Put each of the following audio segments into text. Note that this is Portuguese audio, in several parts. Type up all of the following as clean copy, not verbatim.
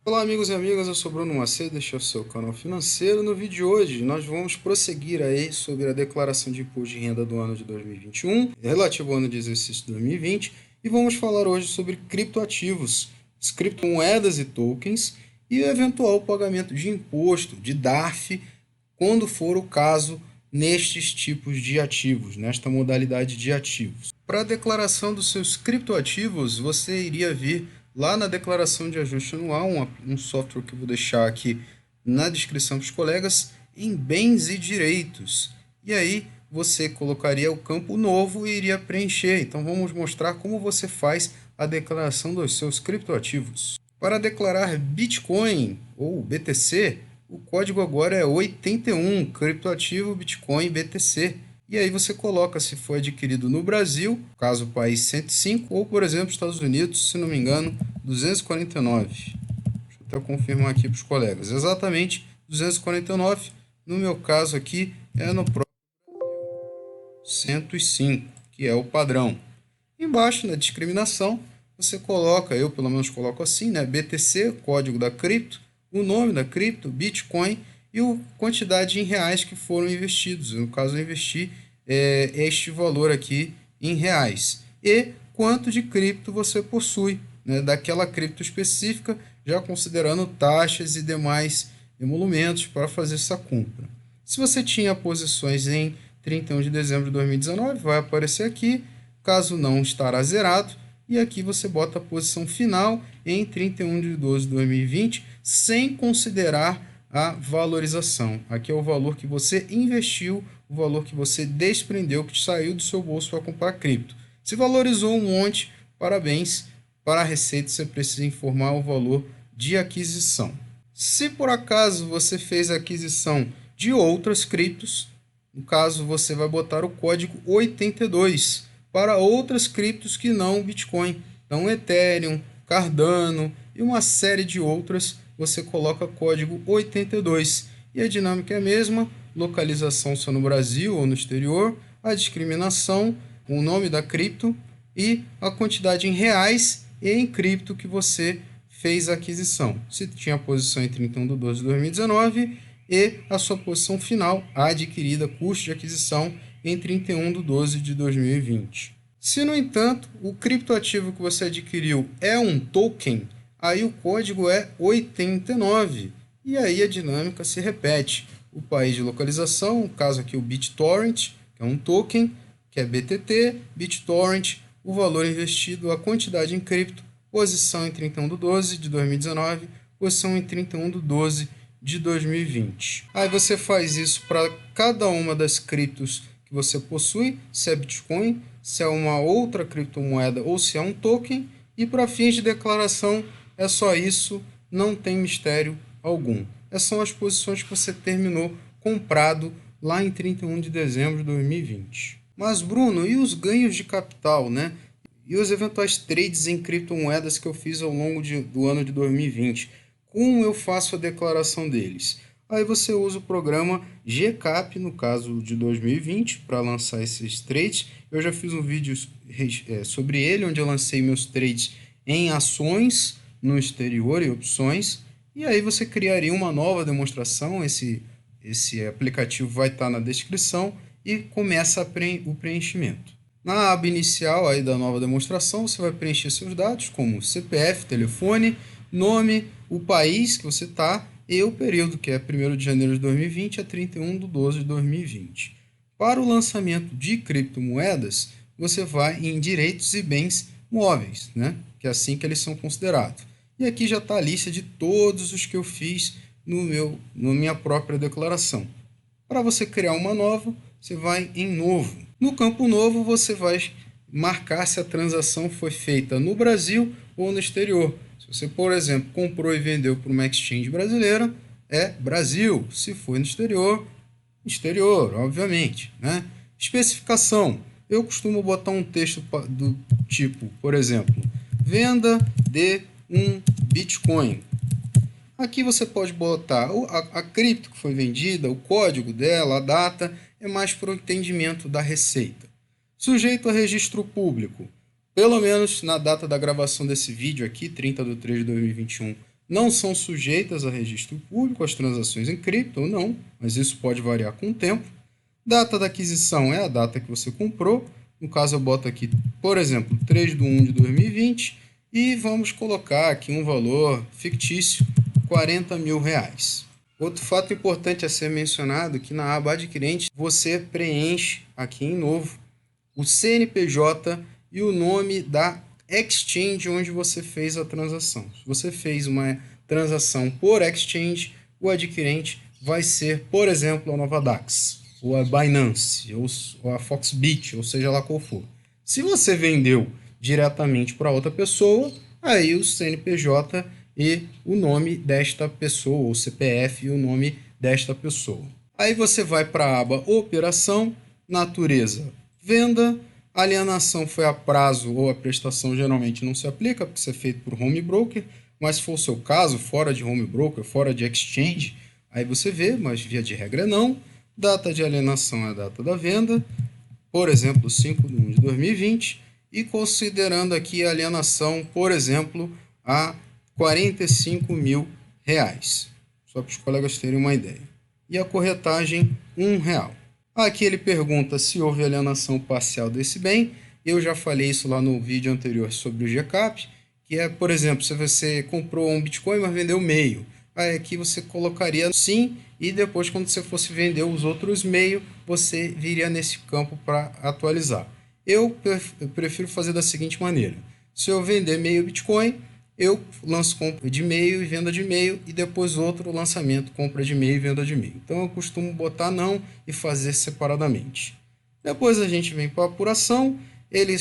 Olá amigos e amigas, eu sou Bruno Macedo, este é o seu canal financeiro. No vídeo de hoje nós vamos prosseguir aí sobre a declaração de imposto de renda do ano de 2021, relativo ao ano de exercício de 2020, e vamos falar hoje sobre criptoativos, as criptomoedas e tokens e o eventual pagamento de imposto, de DARF, quando for o caso nestes tipos de ativos, nesta modalidade de ativos. Para a declaração dos seus criptoativos, você iria vir lá na declaração de ajuste anual, um software que eu vou deixar aqui na descrição para os colegas, em bens e direitos. E aí você colocaria o campo novo e iria preencher. Então vamos mostrar como você faz a declaração dos seus criptoativos. Para declarar Bitcoin ou BTC, o código agora é 81, criptoativo Bitcoin BTC. E aí você coloca se foi adquirido no Brasil, caso o país 105, ou por exemplo Estados Unidos, se não me engano, 249. Deixa eu até confirmar aqui para os colegas. Exatamente 249, no meu caso aqui é no próprio 105, que é o padrão. Embaixo, na discriminação, você coloca, eu pelo menos coloco assim, né? BTC, código da cripto, o nome da cripto, Bitcoin e a quantidade em reais que foram investidos. No caso, eu investi este valor aqui em reais. E quanto de cripto você possui, né? Daquela cripto específica, já considerando taxas e demais emolumentos para fazer essa compra. Se você tinha posições em 31 de dezembro de 2019, vai aparecer aqui. Caso não, estará zerado. E aqui você bota a posição final em 31 de 12 de 2020, sem considerar a valorização. Aqui é o valor que você investiu, o valor que você desprendeu, que saiu do seu bolso para comprar cripto. Se valorizou um monte, parabéns. Para a Receita, você precisa informar o valor de aquisição. Se por acaso você fez a aquisição de outras criptos, no caso você vai botar o código 82 para outras criptos que não Bitcoin. Então Ethereum, Cardano e uma série de outras, você coloca código 82. E a dinâmica é a mesma, localização só no Brasil ou no exterior, a discriminação, o nome da cripto e a quantidade em reais e em cripto que você fez a aquisição. Se tinha a posição em 31 de 12 de 2019 e a sua posição final, a adquirida, custo de aquisição, em 31 de 12 de 2020. Se, no entanto, o criptoativo que você adquiriu é um token, aí o código é 89. E aí a dinâmica se repete. O país de localização, no caso aqui o BitTorrent, que é um token, que é BTT, BitTorrent, o valor investido, a quantidade em cripto, posição em 31 de 12 de 2019, posição em 31 de 12 de 2020. Aí você faz isso para cada uma das criptos que você possui, se é Bitcoin, se é uma outra criptomoeda ou se é um token, e para fins de declaração é só isso, não tem mistério algum. Essas são as posições que você terminou comprado lá em 31 de dezembro de 2020. Mas Bruno, e os ganhos de capital, né? E os eventuais trades em criptomoedas que eu fiz ao longo do ano de 2020? Como eu faço a declaração deles? Aí você usa o programa GCAP, no caso de 2020, para lançar esses trades. Eu já fiz um vídeo sobre ele, onde eu lancei meus trades em ações no exterior e opções. E aí você criaria uma nova demonstração, esse aplicativo vai estar na descrição e começa o preenchimento. Na aba inicial aí da nova demonstração, você vai preencher seus dados, como CPF, telefone, nome, o país que você está e o período, que é 1º de janeiro de 2020 a 31 de 12 de 2020. Para o lançamento de criptomoedas, você vai em direitos e bens móveis, né? Que é assim que eles são considerados. E aqui já está a lista de todos os que eu fiz na minha própria declaração. Para você criar uma nova, você vai em novo. No campo novo, você vai marcar se a transação foi feita no Brasil ou no exterior. Se você, por exemplo, comprou e vendeu para uma exchange brasileira, é Brasil. Se foi no exterior, exterior, obviamente, né? Especificação. Eu costumo botar um texto do tipo, por exemplo, venda de um Bitcoin. Aqui você pode botar a cripto que foi vendida, o código dela, a data, é mais para o entendimento da receita. Sujeito a registro público. Pelo menos na data da gravação desse vídeo aqui, 30 de 3 de 2021, não são sujeitas a registro público as transações em cripto ou não, mas isso pode variar com o tempo. Data da aquisição é a data que você comprou. No caso, eu boto aqui, por exemplo, 3/1/2020 e vamos colocar aqui um valor fictício, R$40 mil. Outro fato importante a ser mencionado é que na aba adquirente você preenche aqui em novo o CNPJ e o nome da exchange onde você fez a transação. Se você fez uma transação por exchange, o adquirente vai ser, por exemplo, a Novadax, ou a Binance, ou a Foxbit, ou seja lá qual for. Se você vendeu diretamente para outra pessoa, aí o CNPJ e o nome desta pessoa, ou CPF e o nome desta pessoa. Aí você vai para a aba Operação, Natureza, Venda. Alienação foi a prazo ou a prestação geralmente não se aplica, porque isso é feito por home broker, mas se for o seu caso, fora de home broker, fora de exchange, aí você vê, mas via de regra não. Data de alienação é a data da venda, por exemplo, 5/1/2020, e considerando aqui a alienação, por exemplo, a R$45 mil, só para os colegas terem uma ideia. E a corretagem, R$1. Aqui ele pergunta se houve alienação parcial desse bem. Eu já falei isso lá no vídeo anterior sobre o GCAP, que é, por exemplo, se você comprou um Bitcoin, mas vendeu meio. Aí aqui você colocaria sim, e depois quando você fosse vender os outros meio, você viria nesse campo para atualizar. Eu prefiro fazer da seguinte maneira. Se eu vender meio Bitcoin, eu lanço compra de meio e venda de meio, e depois outro lançamento, compra de meio e venda de meio. Então eu costumo botar não e fazer separadamente. Depois a gente vem para a apuração, ele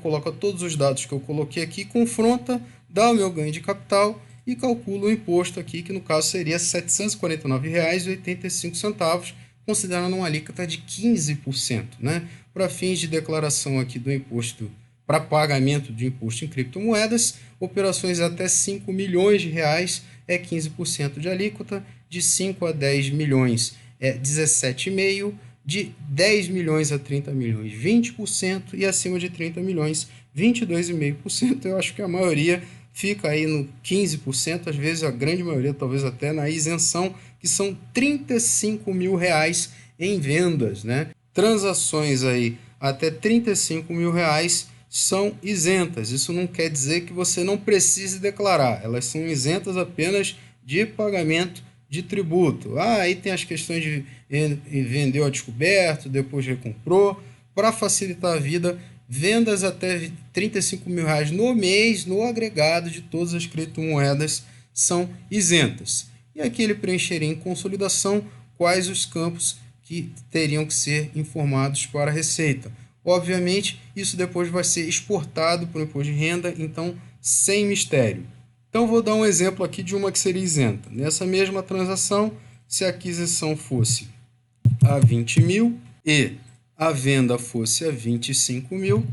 coloca todos os dados que eu coloquei aqui, confronta, dá o meu ganho de capital e calcula o imposto aqui, que no caso seria R$ 749,85, considerando uma alíquota de 15%, né? Para fins de declaração aqui do imposto, para pagamento de imposto em criptomoedas, operações até R$5 milhões é 15% de alíquota, de 5 a 10 milhões é 17,5%, de 10 milhões a 30 milhões 20%, e acima de 30 milhões 22,5%. Eu acho que a maioria fica aí no 15%, às vezes a grande maioria talvez até na isenção, que são R$35 mil em vendas, né? Transações aí até R$35 mil são isentas. Isso não quer dizer que você não precise declarar. Elas são isentas apenas de pagamento de tributo. Aí tem as questões de vendeu a descoberto, depois recomprou. Para facilitar a vida, vendas até R$35 mil no mês, no agregado de todas as criptomoedas, são isentas. E aqui ele preencheria em consolidação quais os campos que teriam que ser informados para a Receita. Obviamente, isso depois vai ser exportado para o imposto de renda, então sem mistério. Então, vou dar um exemplo aqui de uma que seria isenta. Nessa mesma transação, se a aquisição fosse a 20 mil e a venda fosse a 25 mil,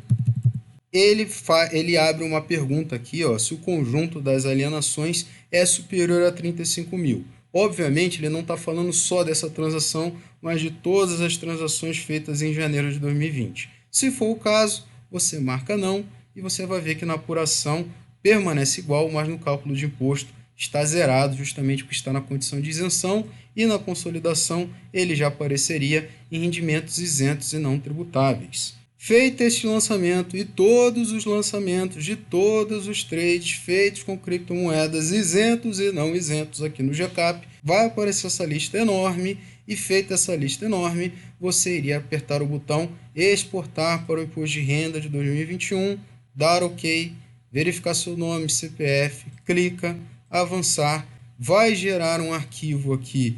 ele abre uma pergunta aqui, ó, se o conjunto das alienações é superior a 35 mil. Obviamente, ele não está falando só dessa transação, mas de todas as transações feitas em janeiro de 2020. Se for o caso, você marca não e você vai ver que na apuração permanece igual, mas no cálculo de imposto está zerado, justamente porque está na condição de isenção, e na consolidação ele já apareceria em rendimentos isentos e não tributáveis. Feito este lançamento e todos os lançamentos de todos os trades feitos com criptomoedas isentos e não isentos aqui no GCAP, vai aparecer essa lista enorme, e feita essa lista enorme, você iria apertar o botão exportar para o imposto de renda de 2021, dar OK, verificar seu nome, CPF, clica, avançar, vai gerar um arquivo aqui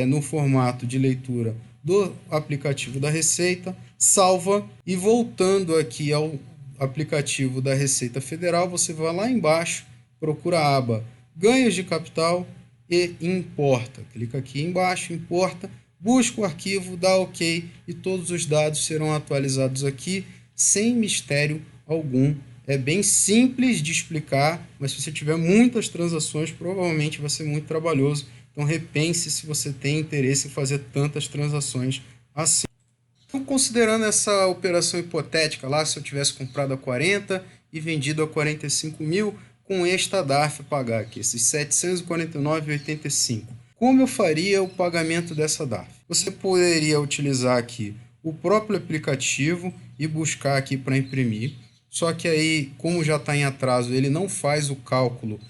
no formato de leitura do aplicativo da Receita, salva, e voltando aqui ao aplicativo da Receita Federal, você vai lá embaixo, procura a aba Ganhos de Capital e Importa. Clica aqui embaixo, Importa, busca o arquivo, dá OK e todos os dados serão atualizados aqui sem mistério algum. É bem simples de explicar, mas se você tiver muitas transações, provavelmente vai ser muito trabalhoso. Então repense se você tem interesse em fazer tantas transações assim. Então, considerando essa operação hipotética lá, se eu tivesse comprado a 40 e vendido a 45 mil, com esta DARF pagar aqui, esses R$ 749,85. Como eu faria o pagamento dessa DARF? Você poderia utilizar aqui o próprio aplicativo e buscar aqui para imprimir. Só que aí, como já está em atraso, ele não faz o cálculo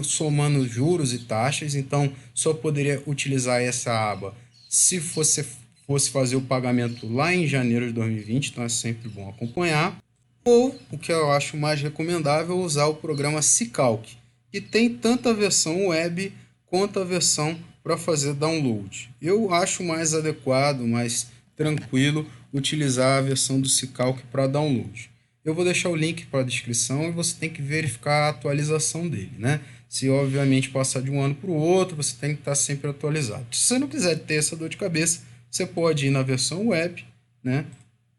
somando juros e taxas, então só poderia utilizar essa aba se você fosse fazer o pagamento lá em janeiro de 2020, então é sempre bom acompanhar. Ou, o que eu acho mais recomendável, usar o programa Sicalc, que tem tanto a versão web quanto a versão para fazer download. Eu acho mais adequado, mais tranquilo, utilizar a versão do Sicalc para download. Eu vou deixar o link para a descrição e você tem que verificar a atualização dele, né? Se obviamente passar de um ano para o outro, você tem que estar sempre atualizado. Se você não quiser ter essa dor de cabeça, você pode ir na versão web, né,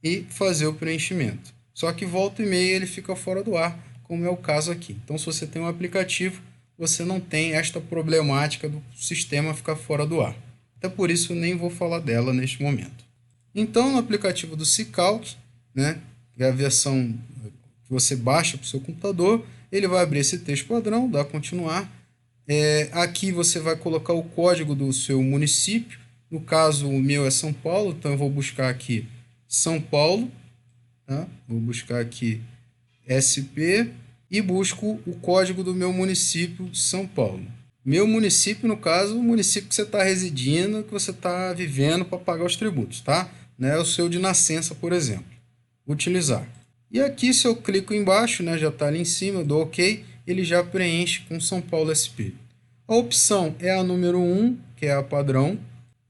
e fazer o preenchimento. Só que volta e meia ele fica fora do ar, como é o caso aqui. Então, se você tem um aplicativo, você não tem esta problemática do sistema ficar fora do ar. Até por isso, eu nem vou falar dela neste momento. Então, no aplicativo do Sicalc, né, que é a versão que você baixa para o seu computador, ele vai abrir esse texto padrão, dá continuar. Aqui você vai colocar o código do seu município. No caso, o meu é São Paulo, então eu vou buscar aqui São Paulo. Tá? Vou buscar aqui SP e busco o código do meu município, São Paulo. Meu município, no caso, o município que você está residindo, que você está vivendo para pagar os tributos, tá? Não é o seu de nascença, por exemplo. Utilizar. E aqui, se eu clico embaixo, né, já está ali em cima, eu dou OK, ele já preenche com São Paulo SP. A opção é a número 1, que é a padrão,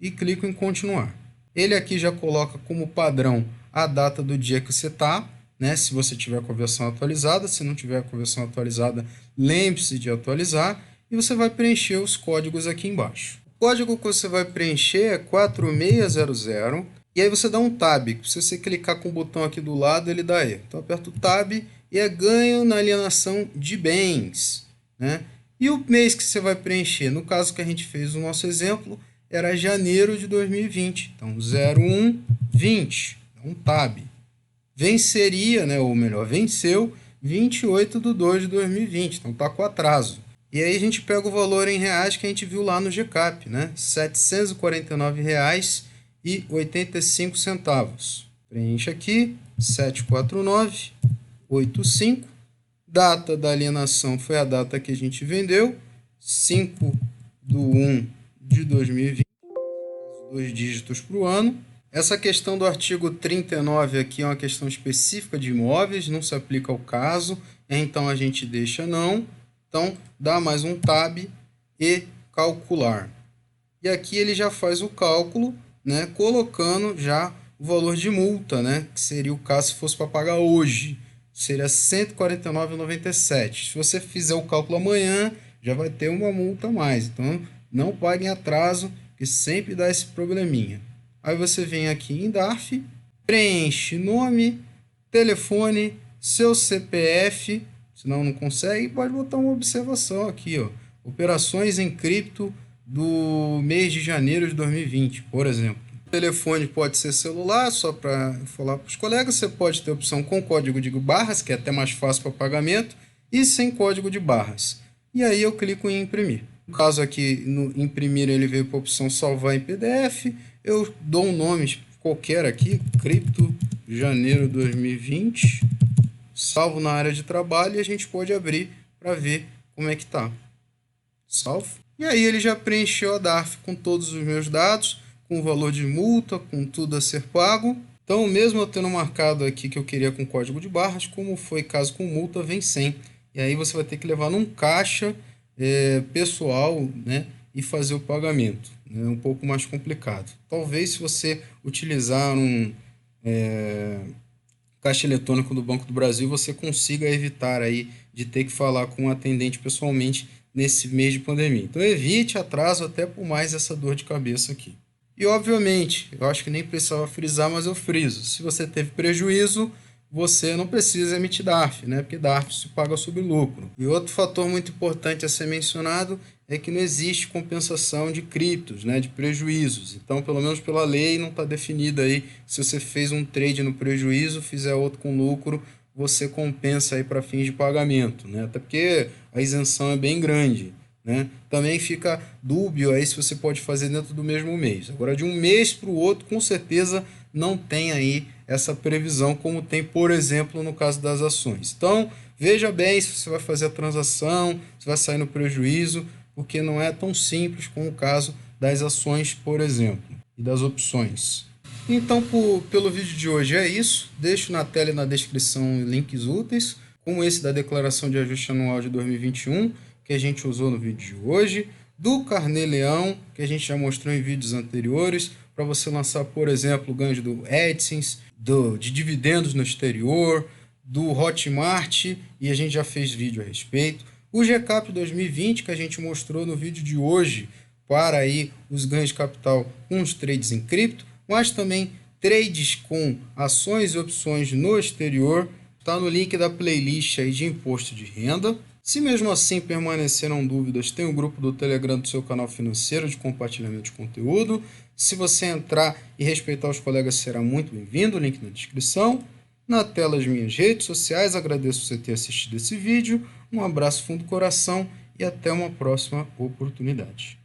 e clico em continuar. Ele aqui já coloca como padrão a data do dia que você está, né? Se você tiver com a versão atualizada, se não tiver com a versão atualizada, lembre-se de atualizar e você vai preencher os códigos aqui embaixo. O código que você vai preencher é 4600 e aí você dá um tab. Se você clicar com o botão aqui do lado, ele dá E. Então aperta o tab e é ganho na alienação de bens, né? E o mês que você vai preencher, no caso que a gente fez o nosso exemplo, era janeiro de 2020. Então 01/20, um tab. Venceria, né, ou melhor, venceu 28/2/2020, então está com atraso. E aí a gente pega o valor em reais que a gente viu lá no GCAP, né? R$ 749,85. Preenche aqui, 749,85. Data da alienação foi a data que a gente vendeu, 5/1/2020, 2 dígitos para o ano. Essa questão do artigo 39 aqui é uma questão específica de imóveis, não se aplica ao caso, então a gente deixa não. Então, dá mais um tab e calcular. E aqui ele já faz o cálculo, né, colocando já o valor de multa, né, que seria o caso se fosse para pagar hoje. Seria R$ 149,97. Se você fizer o cálculo amanhã, já vai ter uma multa a mais. Então, não pague em atraso, que sempre dá esse probleminha. Aí você vem aqui em DARF, preenche nome, telefone, seu CPF, senão não consegue, pode botar uma observação aqui, ó. Operações em cripto do mês de janeiro de 2020, por exemplo. O telefone pode ser celular, só para falar para os colegas, você pode ter opção com código de barras, que é até mais fácil para pagamento, e sem código de barras. E aí eu clico em imprimir. No caso aqui, no imprimir, ele veio para a opção salvar em PDF. Eu dou um nome qualquer aqui, cripto janeiro 2020, salvo na área de trabalho e a gente pode abrir para ver como é que tá. Salvo. E aí ele já preencheu a DARF com todos os meus dados, com o valor de multa, com tudo a ser pago. Então, mesmo eu tendo marcado aqui que eu queria com código de barras, como foi caso com multa, vem sem. E aí você vai ter que levar num caixa pessoal, né, e fazer o pagamento. É um pouco mais complicado. Talvez se você utilizar um caixa eletrônico do Banco do Brasil, você consiga evitar aí de ter que falar com um atendente pessoalmente nesse mês de pandemia. Então evite atraso até por mais essa dor de cabeça aqui. E obviamente, eu acho que nem precisava frisar, mas eu friso. Se você teve prejuízo, você não precisa emitir DARF, né? Porque DARF se paga sobre lucro. E outro fator muito importante a ser mencionado é que não existe compensação de criptos, né? De prejuízos. Então, pelo menos pela lei, não está definido aí se você fez um trade no prejuízo, fizer outro com lucro, você compensa aí para fins de pagamento, né? Até porque a isenção é bem grande, né? Também fica dúbio aí se você pode fazer dentro do mesmo mês. Agora, de um mês para o outro, com certeza não tem aí essa previsão, como tem, por exemplo, no caso das ações. Então, veja bem se você vai fazer a transação, se vai sair no prejuízo, porque não é tão simples como o caso das ações, por exemplo, e das opções. Então, pelo vídeo de hoje é isso. Deixo na tela e na descrição links úteis, como esse da declaração de ajuste anual de 2021, que a gente usou no vídeo de hoje, do Carnê Leão, que a gente já mostrou em vídeos anteriores, para você lançar, por exemplo, ganhos do AdSense, de dividendos no exterior, do Hotmart, e a gente já fez vídeo a respeito. O GCAP 2020, que a gente mostrou no vídeo de hoje, para aí os ganhos de capital com os trades em cripto, mas também trades com ações e opções no exterior. Está no link da playlist aí de imposto de renda. Se mesmo assim permaneceram dúvidas, tem o grupo do Telegram do seu canal financeiro de compartilhamento de conteúdo. Se você entrar e respeitar os colegas, será muito bem-vindo. Link na descrição. Na tela as minhas redes sociais. Agradeço você ter assistido esse vídeo. Um abraço fundo do coração e até uma próxima oportunidade.